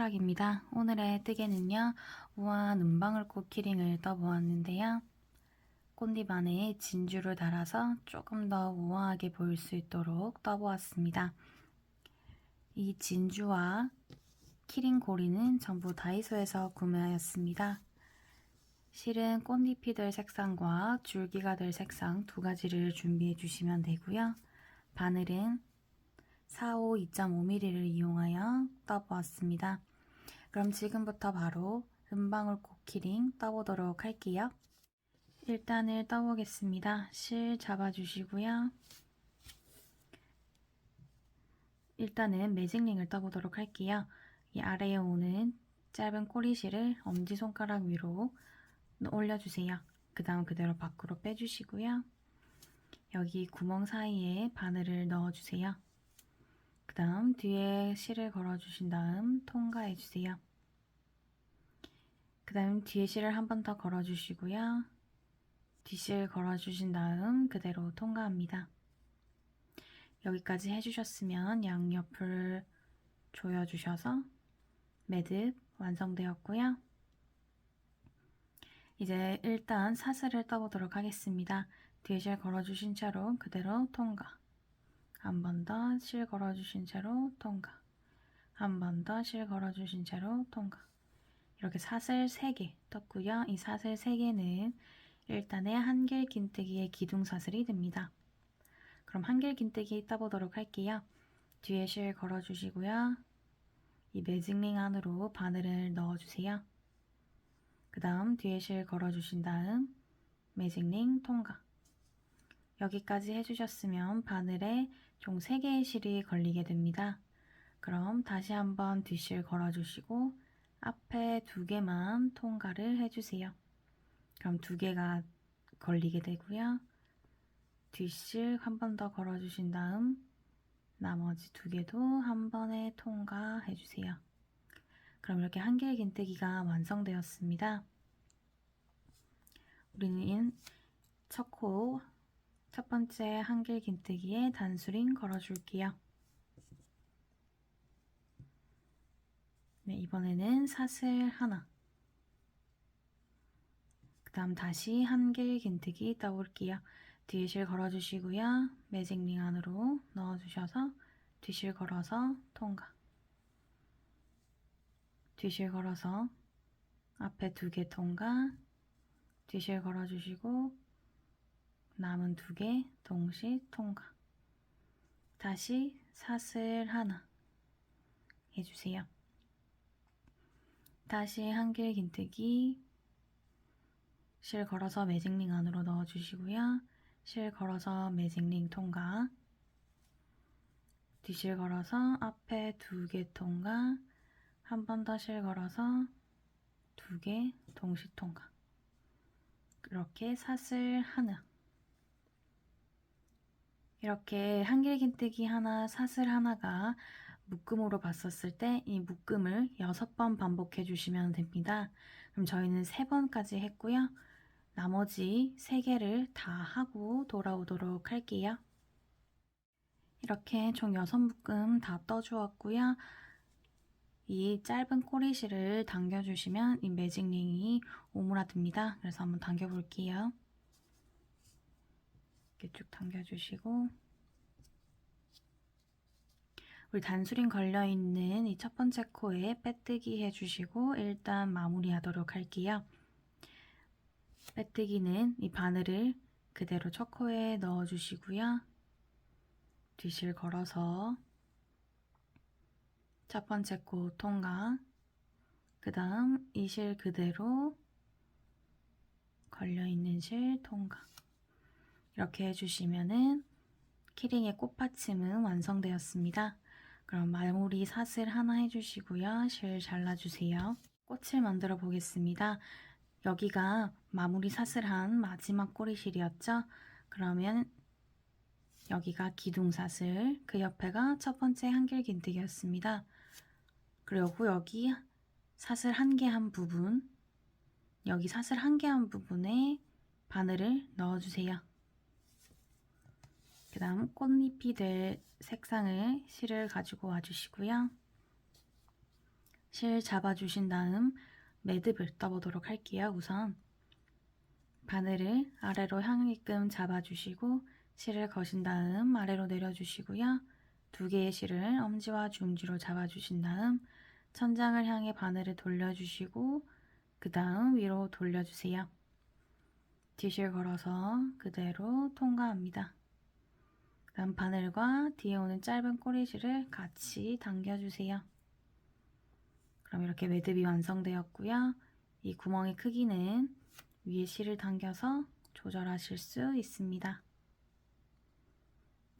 꽃캐락입니다. 오늘의 뜨개는요, 우아한 은방울꽃 키링을 떠보았는데요. 꽃잎 안에 진주를 달아서 조금 더 우아하게 보일 수 있도록 떠보았습니다. 이 진주와 키링 고리는 전부 다이소에서 구매하였습니다. 실은 꽃잎이 될 색상과 줄기가 될 색상 두 가지를 준비해 주시면 되고요. 바늘은 4호 2.5mm를 이용하여 떠보았습니다. 그럼 지금부터 바로 은방울꽃 키링 떠보도록 할게요. 1단을 떠보겠습니다. 실 잡아주시고요. 일단은 매직링을 떠보도록 할게요. 이 아래에 오는 짧은 꼬리실을 엄지손가락 위로 올려주세요. 그 다음 그대로 밖으로 빼주시고요. 여기 구멍 사이에 바늘을 넣어주세요. 그 다음 뒤에 실을 걸어주신 다음 통과해주세요. 그 다음 뒤에 실을 한 번 더 걸어주시고요. 뒷실 걸어주신 다음 그대로 통과합니다. 여기까지 해주셨으면 양옆을 조여주셔서 매듭 완성되었고요. 이제 일단 사슬을 떠보도록 하겠습니다. 뒤에 실 걸어주신 채로 그대로 통과. 한 번 더 실 걸어주신 채로 통과. 한 번 더 실 걸어주신 채로 통과. 이렇게 사슬 3개 떴고요. 이 사슬 3개는 일단의 한길 긴뜨기의 기둥사슬이 됩니다. 그럼 한길 긴뜨기 떠보도록 할게요. 뒤에 실 걸어주시고요. 이 매직링 안으로 바늘을 넣어주세요. 그 다음 뒤에 실 걸어주신 다음 매직링 통과. 여기까지 해주셨으면 바늘에 총 3개의 실이 걸리게 됩니다. 그럼 다시 한번 뒷실 걸어주시고 앞에 2개만 통과를 해주세요. 그럼 2개가 걸리게 되고요. 뒷실 한 번 더 걸어주신 다음 나머지 2개도 한 번에 통과해주세요. 그럼 이렇게 한길 긴뜨기가 완성되었습니다. 우리는 첫 번째 한길 긴뜨기에 단수링 걸어줄게요. 네, 이번에는 사슬 하나. 그 다음 다시 한길 긴뜨기 떠볼게요. 뒤에 실 걸어주시고요. 매직링 안으로 넣어주셔서 뒤실 걸어서 통과. 뒤실 걸어서 앞에 2개 통과. 뒤실 걸어주시고 남은 2개 동시 통과. 다시 사슬 하나 해주세요. 다시 한길 긴뜨기 실 걸어서 매직링 안으로 넣어주시고요. 실 걸어서 매직링 통과. 뒤실 걸어서 앞에 2개 통과. 한 번 더 실 걸어서 2개 동시 통과. 이렇게 사슬 하나. 이렇게 한길 긴뜨기 하나, 사슬 하나가 묶음으로 봤었을 때 이 묶음을 6번 반복해 주시면 됩니다. 그럼 저희는 3번까지 했고요. 나머지 3개를 다 하고 돌아오도록 할게요. 이렇게 총 6묶음 다 떠주었고요. 이 짧은 꼬리실을 당겨주시면 이 매직링이 오므라듭니다. 그래서 한번 당겨볼게요. 이렇게 쭉 당겨주시고 우리 단수링 걸려있는 이 첫 번째 코에 빼뜨기 해주시고 일단 마무리하도록 할게요. 빼뜨기는 이 바늘을 그대로 첫 코에 넣어주시고요. 뒤실 걸어서 첫 번째 코 통과. 그 다음 이 실 그대로 걸려있는 실 통과. 이렇게 해주시면은 키링의 꽃받침은 완성되었습니다. 그럼 마무리 사슬 하나 해주시고요. 실 잘라주세요. 꽃을 만들어 보겠습니다. 여기가 마무리 사슬한 마지막 꼬리실이었죠? 그러면 여기가 기둥사슬, 그 옆에가 첫 번째 한길 긴뜨기였습니다. 그리고 여기 사슬 한 개 한 부분, 여기 사슬 한 개 한 부분에 바늘을 넣어주세요. 그 다음 꽃잎이 될 색상을 실을 가지고 와주시고요. 실 잡아주신 다음 매듭을 떠보도록 할게요. 우선 바늘을 아래로 향하게끔 잡아주시고 실을 거신 다음 아래로 내려주시고요. 두 개의 실을 엄지와 중지로 잡아주신 다음 천장을 향해 바늘을 돌려주시고 그 다음 위로 돌려주세요. 뒤실 걸어서 그대로 통과합니다. 다음 바늘과 뒤에 오는 짧은 꼬리실을 같이 당겨주세요. 그럼 이렇게 매듭이 완성되었고요. 이 구멍의 크기는 위에 실을 당겨서 조절하실 수 있습니다.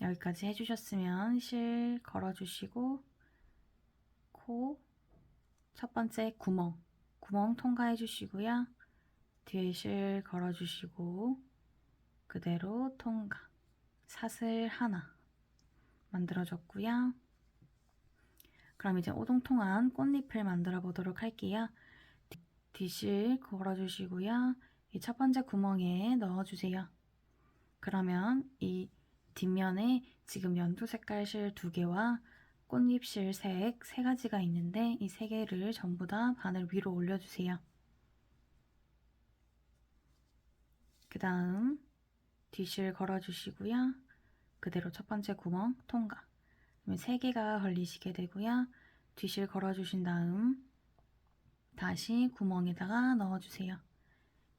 여기까지 해주셨으면 실 걸어주시고 코 첫 번째 구멍 통과해 주시고요. 뒤에 실 걸어주시고 그대로 통과. 사슬 하나 만들어줬고요. 그럼 이제 오동통한 꽃잎을 만들어 보도록 할게요. 뒤실 걸어주시고요. 이 첫 번째 구멍에 넣어주세요. 그러면 이 뒷면에 지금 연두 색깔 실 2개와 꽃잎 실 색 3가지가 있는데 이 3개를 전부 다 바늘 위로 올려주세요. 그 다음 뒤실 걸어주시고요. 그대로 첫 번째 구멍 통과. 3개가 걸리시게 되고요. 뒤실 걸어주신 다음 다시 구멍에다가 넣어주세요.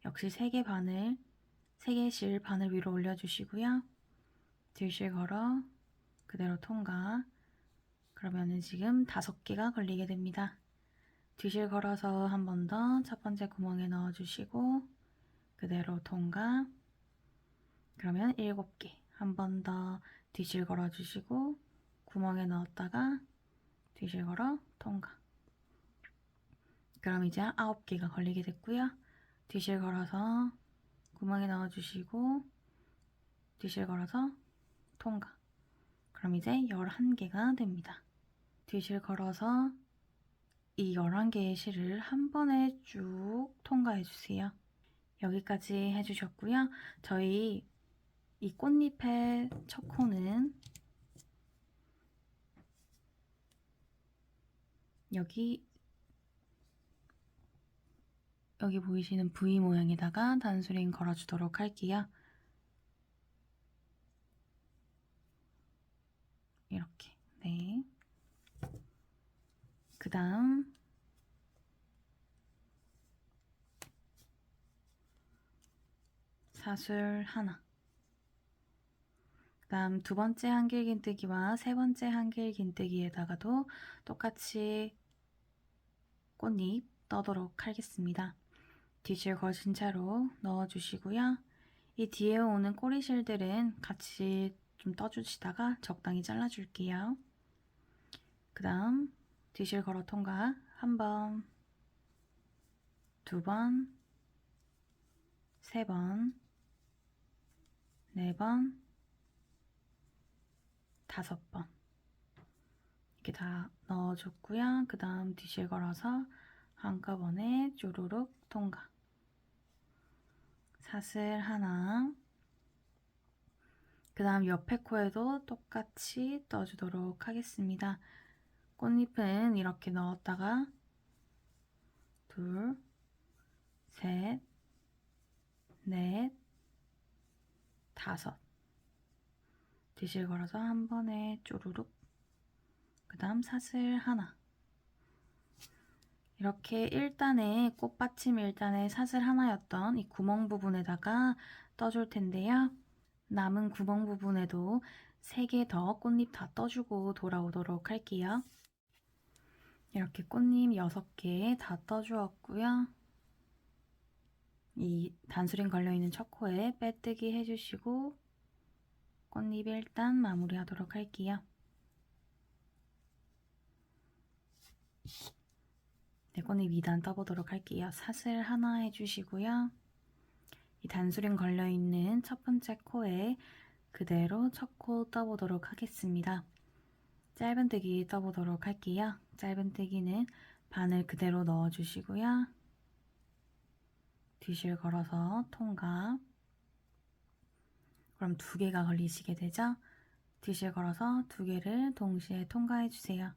역시 3개 바늘, 3개 실 바늘 위로 올려주시고요. 뒤실 걸어 그대로 통과. 그러면은 지금 5개가 걸리게 됩니다. 뒤실 걸어서 한 번 더 첫 번째 구멍에 넣어주시고 그대로 통과. 그러면 7개. 한 번 더 뒤실 걸어주시고 구멍에 넣었다가 뒤실 걸어 통과. 그럼 이제 9개가 걸리게 됐고요. 뒤실 걸어서 구멍에 넣어주시고 뒤실 걸어서 통과. 그럼 이제 11개가 됩니다. 뒤실 걸어서 이 11개의 실을 한 번에 쭉 통과해 주세요. 여기까지 해주셨고요. 저희 이 꽃잎의 첫 코는 여기 보이시는 V 모양에다가 단수링 걸어주도록 할게요. 이렇게. 네. 그 다음 사술 하나. 그 다음 두 번째 한길긴뜨기와 세 번째 한길긴뜨기에다가도 똑같이 꽃잎 떠도록 하겠습니다. 뒤실 거신 채로 넣어주시고요. 이 뒤에 오는 꼬리실들은 같이 좀 떠주시다가 적당히 잘라줄게요. 그 다음 뒤실 걸어 통과 한 번, 두 번, 세 번, 네 번, 5번 이렇게 다 넣어줬고요. 그 다음 뒤실 걸어서 한꺼번에 쪼르륵 통과. 사슬 하나. 그 다음 옆에 코에도 똑같이 떠주도록 하겠습니다. 꽃잎은 이렇게 넣었다가 둘, 셋, 넷, 5 뒤실 걸어서 한 번에 쪼르륵. 그 다음 사슬 하나. 이렇게 1단에 꽃받침 1단에 사슬 하나였던 이 구멍 부분에다가 떠줄 텐데요. 남은 구멍 부분에도 3개 더 꽃잎 다 떠주고 돌아오도록 할게요. 이렇게 꽃잎 6개 다 떠주었고요. 이 단수링 걸려있는 첫 코에 빼뜨기 해주시고 꽃잎 일단 마무리하도록 할게요. 네, 꽃잎 2단 떠보도록 할게요. 사슬 하나 해주시고요. 이 단수링 걸려있는 첫 번째 코에 그대로 첫 코 떠보도록 하겠습니다. 짧은뜨기 떠보도록 할게요. 짧은뜨기는 바늘 그대로 넣어주시고요. 뒤실 걸어서 통과. 그럼 2개가 걸리시게 되죠? 뒤실 걸어서 2개를 동시에 통과해 주세요.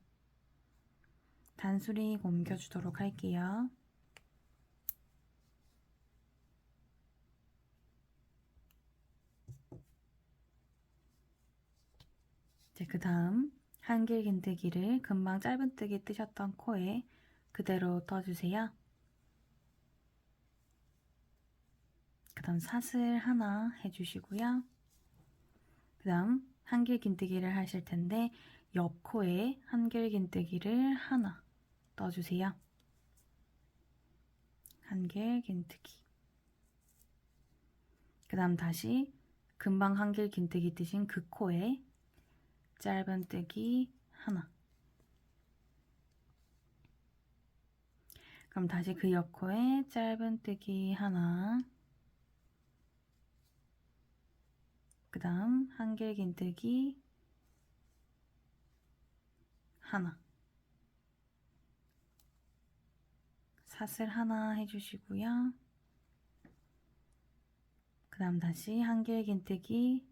단수리 옮겨주도록 할게요. 이제 그 다음 한길긴뜨기를 금방 짧은뜨기 뜨셨던 코에 그대로 떠주세요. 그 다음 사슬 하나 해주시고요. 그 다음 한길긴뜨기를 하실 텐데 옆 코에 한길긴뜨기를 하나 떠주세요. 한길긴뜨기. 그 다음 다시 금방 한길긴뜨기 뜨신 그 코에 짧은뜨기 하나. 그럼 다시 그 옆 코에 짧은뜨기 하나. 그 다음 한길긴뜨기 하나. 사슬 하나 해주시고요. 그 다음 다시 한길긴뜨기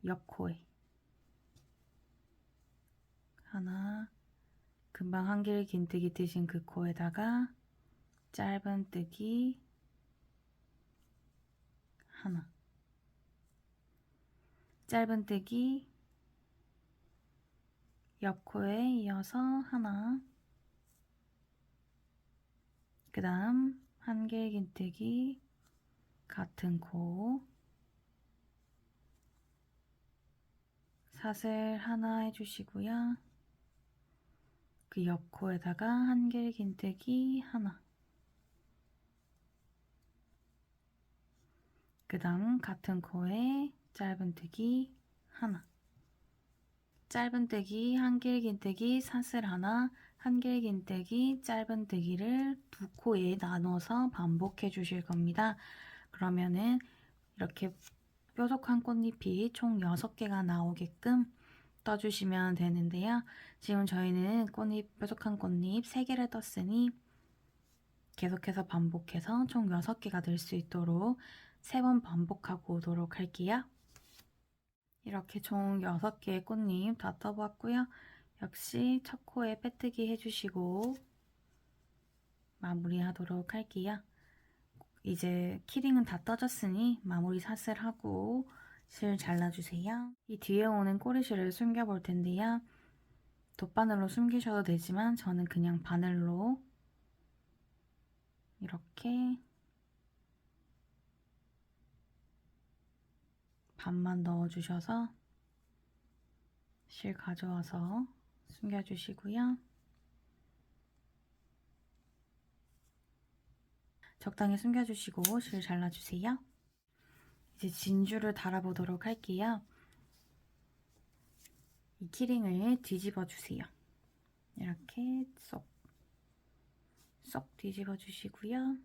옆 코에 하나. 금방 한길긴뜨기 뜨신 그 코에다가 짧은뜨기 하나. 짧은뜨기 옆 코에 이어서 하나. 그 다음 한길긴뜨기 같은 코 사슬 하나 해주시고요. 그 옆 코에다가 한길긴뜨기 하나. 그 다음 같은 코에 짧은뜨기 하나. 짧은뜨기, 한길긴뜨기, 사슬 하나, 한길긴뜨기, 짧은뜨기를 두 코에 나눠서 반복해 주실 겁니다. 그러면은 이렇게 뾰족한 꽃잎이 총 6개가 나오게끔 떠주시면 되는데요. 지금 저희는 뾰족한 꽃잎 3개를 떴으니 계속해서 반복해서 총 6개가 될 수 있도록 3번 반복하고 오도록 할게요. 이렇게 총 6개의 꽃잎 다 떠봤고요. 역시 첫 코에 빼뜨기 해주시고 마무리하도록 할게요. 이제 키링은 다 떠졌으니 마무리 사슬하고 실 잘라주세요. 이 뒤에 오는 꼬리실을 숨겨볼 텐데요. 돗바늘로 숨기셔도 되지만 저는 그냥 바늘로 이렇게 반만 넣어주셔서 실 가져와서 숨겨주시고요. 적당히 숨겨주시고 실 잘라주세요. 이제 진주를 달아보도록 할게요. 이 키링을 뒤집어 주세요. 이렇게 쏙 뒤집어 주시고요.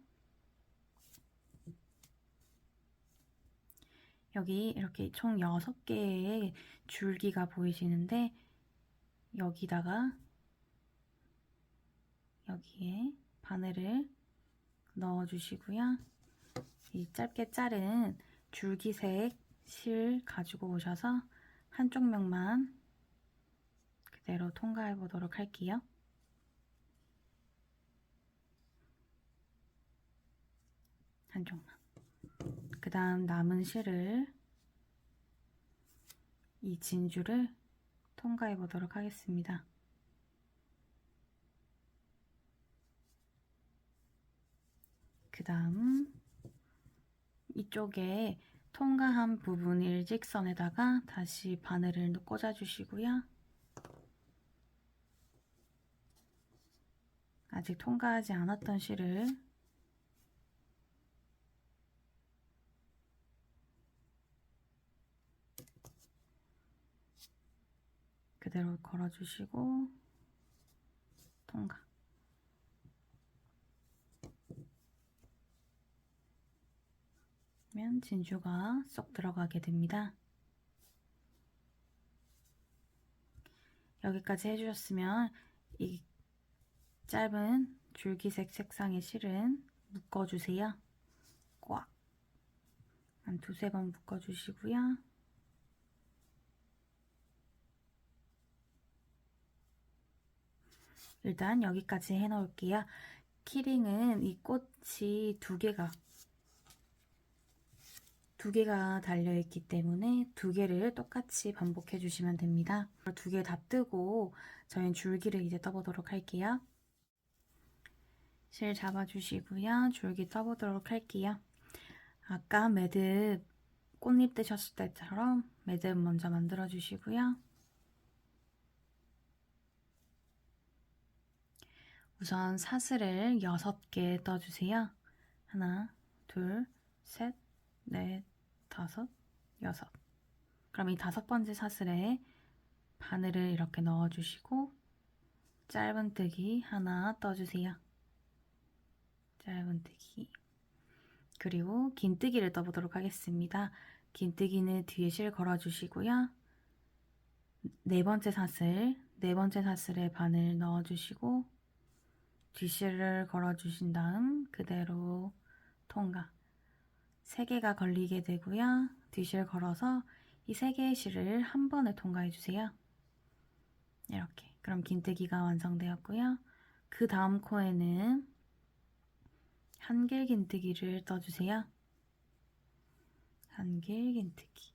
여기 이렇게 총 6개의 줄기가 보이시는데 여기다가 여기에 바늘을 넣어 주시고요. 이 짧게 자른 줄기색 실 가지고 오셔서 한쪽 면만 그대로 통과해 보도록 할게요. 한쪽만. 그 다음 남은 실을 이 진주를 통과해 보도록 하겠습니다. 그 다음 이쪽에 통과한 부분 일직선에다가 다시 바늘을 꽂아 주시고요. 아직 통과하지 않았던 실을 그대로 걸어주시고 통과. 그러면 진주가 쏙 들어가게 됩니다. 여기까지 해주셨으면 이 짧은 줄기색 색상의 실은 묶어주세요. 꽉. 한 2~3번 묶어주시고요. 일단 여기까지 해 놓을게요. 키링은 이 꽃이 두 개가 달려있기 때문에 두 개를 똑같이 반복해 주시면 됩니다. 두 개 다 뜨고 저희는 줄기를 이제 떠보도록 할게요. 실 잡아주시고요. 줄기 떠보도록 할게요. 아까 매듭 꽃잎 뜨셨을 때처럼 매듭 먼저 만들어 주시고요. 우선 사슬을 6개 떠주세요. 하나, 둘, 셋, 넷, 다섯, 여섯. 그럼 이 5번째 사슬에 바늘을 이렇게 넣어주시고 짧은뜨기 하나 떠주세요. 짧은뜨기. 그리고 긴뜨기를 떠보도록 하겠습니다. 긴뜨기는 뒤에 실 걸어주시고요. 네 번째 사슬에 바늘 넣어주시고 뒷실을 걸어주신 다음 그대로 통과. 3개가 걸리게 되고요. 뒷실 걸어서 이 3개의 실을 한 번에 통과해주세요. 이렇게. 그럼 긴뜨기가 완성되었고요. 그 다음 코에는 한길 긴뜨기를 떠주세요. 한길 긴뜨기.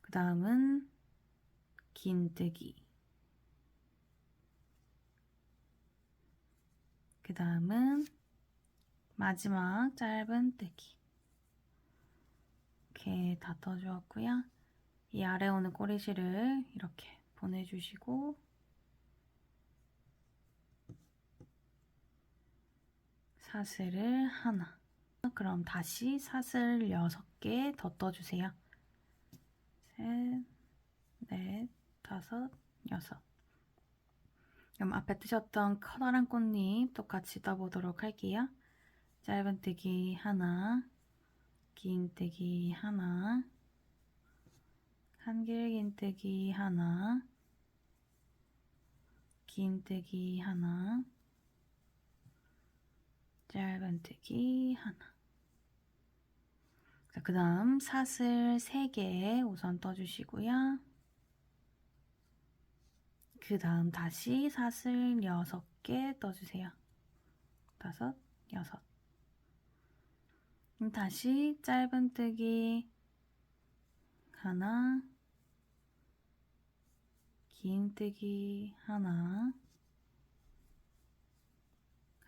그 다음은 긴뜨기. 그 다음은 마지막 짧은뜨기. 이렇게 다 떠주었고요. 이 아래 오는 꼬리실을 이렇게 보내주시고 사슬을 하나. 그럼 다시 사슬 6개 더 떠주세요. 셋, 넷, 다섯, 여섯. 그럼 앞에 뜨셨던 커다란 꽃잎 똑같이 떠보도록 할게요. 짧은뜨기 하나, 긴뜨기 하나, 한길 긴뜨기 하나, 긴뜨기 하나, 짧은뜨기 하나. 그 다음 사슬 3개 우선 떠주시고요. 그 다음 다시 사슬 6개 떠주세요. 5, 6. 그럼 다시 짧은뜨기 하나, 긴뜨기 하나,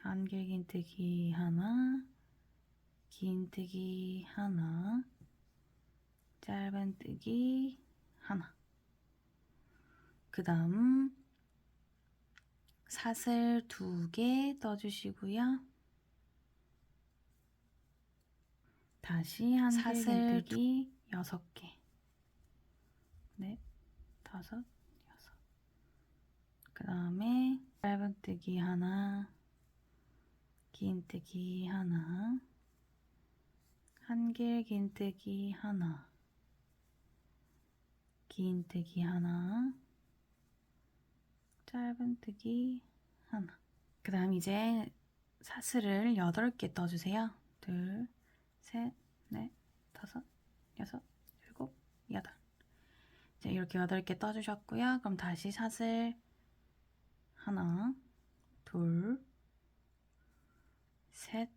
한길 긴뜨기 하나, 긴뜨기 하나, 짧은뜨기 하나. 그 다음 사슬 2개 떠주시고요. 다시 한길 긴뜨기 6개. 넷, 다섯, 여섯. 그 다음에 짧은뜨기 하나, 긴뜨기 하나, 한길 긴뜨기 하나, 긴뜨기 하나, 짧은뜨기 하나. 그 다음 이제 사슬을 8개 떠주세요. 둘, 셋, 넷, 다섯, 여섯, 일곱, 여덟. 이제 이렇게 8개 떠주셨고요. 그럼 다시 사슬 하나, 둘, 셋,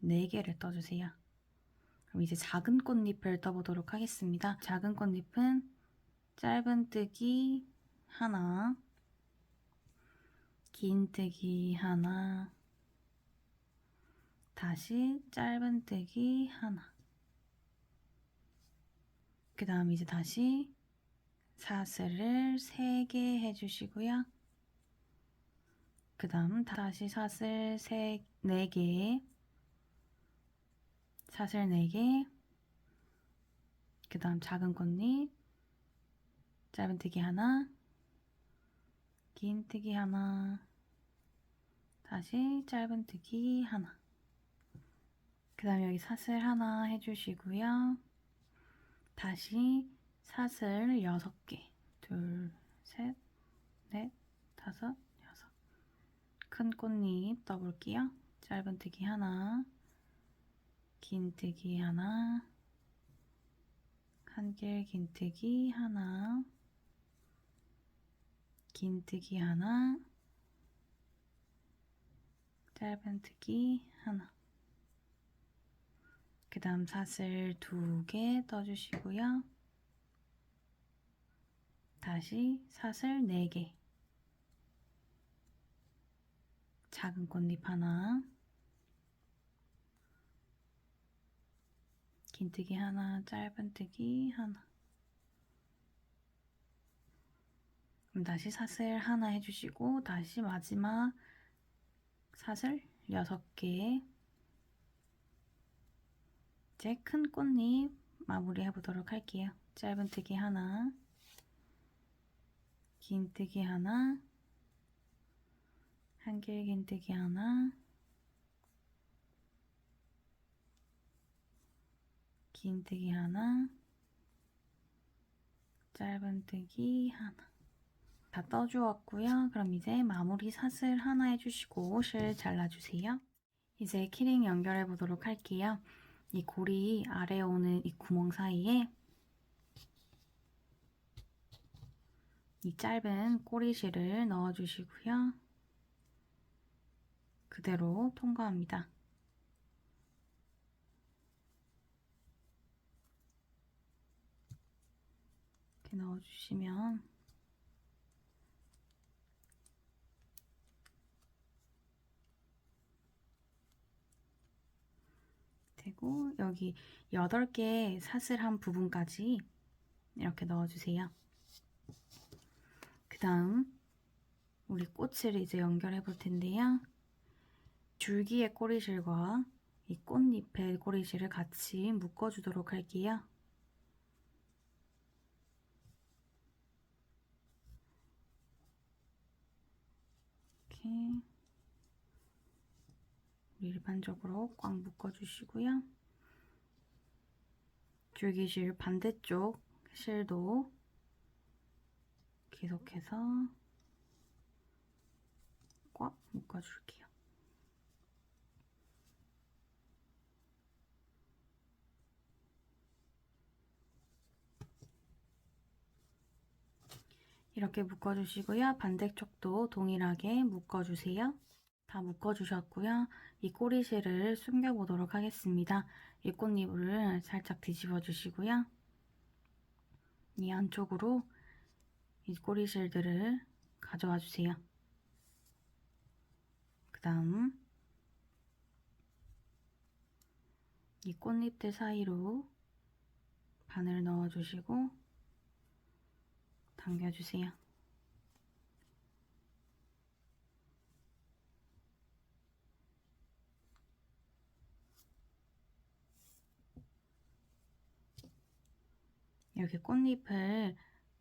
4개를 떠주세요. 그럼 이제 작은 꽃잎을 떠보도록 하겠습니다. 작은 꽃잎은 짧은뜨기 하나, 긴뜨기 하나, 다시 짧은뜨기 하나. 그 다음 이제 다시 사슬을 3개 해주시고요. 그 다음 다시 사슬 4개, 사슬 4개, 그 다음 작은 꽃잎, 짧은뜨기 하나, 긴뜨기 하나, 다시 짧은뜨기 하나. 그 다음 여기 사슬 하나 해주시고요. 다시 사슬 6개. 둘, 셋, 넷, 다섯, 여섯. 큰 꽃잎 떠볼게요. 짧은뜨기 하나, 긴뜨기 하나, 한길 긴뜨기 하나, 긴뜨기 하나, 짧은뜨기 하나. 그 다음 사슬 2개 떠주시고요. 다시 사슬 4개. 작은 꽃잎 하나, 긴뜨기 하나, 짧은뜨기 하나. 그럼 다시 사슬 하나 해주시고 다시 마지막 사슬 6개. 이제 큰 꽃잎 마무리 해보도록 할게요. 짧은뜨기 하나, 긴뜨기 하나, 한길 긴뜨기 하나, 긴뜨기 하나, 짧은뜨기 하나. 다 떠주었고요. 그럼 이제 마무리 사슬 하나 해주시고 실 잘라주세요. 이제 키링 연결해 보도록 할게요. 이 고리 아래 오는 이 구멍 사이에 이 짧은 꼬리실을 넣어주시고요. 그대로 통과합니다. 이렇게 넣어주시면 되고, 여기 8개 사슬한 부분까지 이렇게 넣어주세요. 그 다음 우리 꽃을 이제 연결해 볼 텐데요. 줄기의 꼬리실과 이 꽃잎의 꼬리실을 같이 묶어주도록 할게요. 이렇게 일반적으로 꽉 묶어주시고요. 줄기실 반대쪽 실도 계속해서 꽉 묶어줄게요. 이렇게 묶어주시고요. 반대쪽도 동일하게 묶어주세요. 다 묶어주셨고요. 이 꼬리실을 숨겨보도록 하겠습니다. 이 꽃잎을 살짝 뒤집어 주시고요. 이 안쪽으로 이 꼬리실들을 가져와 주세요. 그 다음 이 꽃잎들 사이로 바늘 넣어주시고 당겨주세요. 이렇게 꽃잎을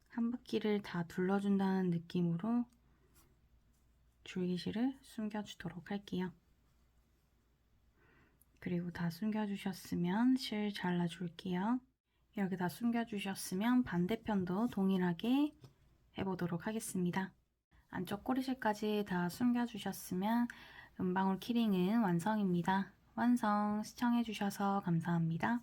한 바퀴를 다 둘러준다는 느낌으로 줄기실을 숨겨주도록 할게요. 그리고 다 숨겨주셨으면 실 잘라줄게요. 이렇게 다 숨겨주셨으면 반대편도 동일하게 해보도록 하겠습니다. 안쪽 꼬리실까지 다 숨겨주셨으면 은방울 키링은 완성입니다. 완성! 시청해주셔서 감사합니다.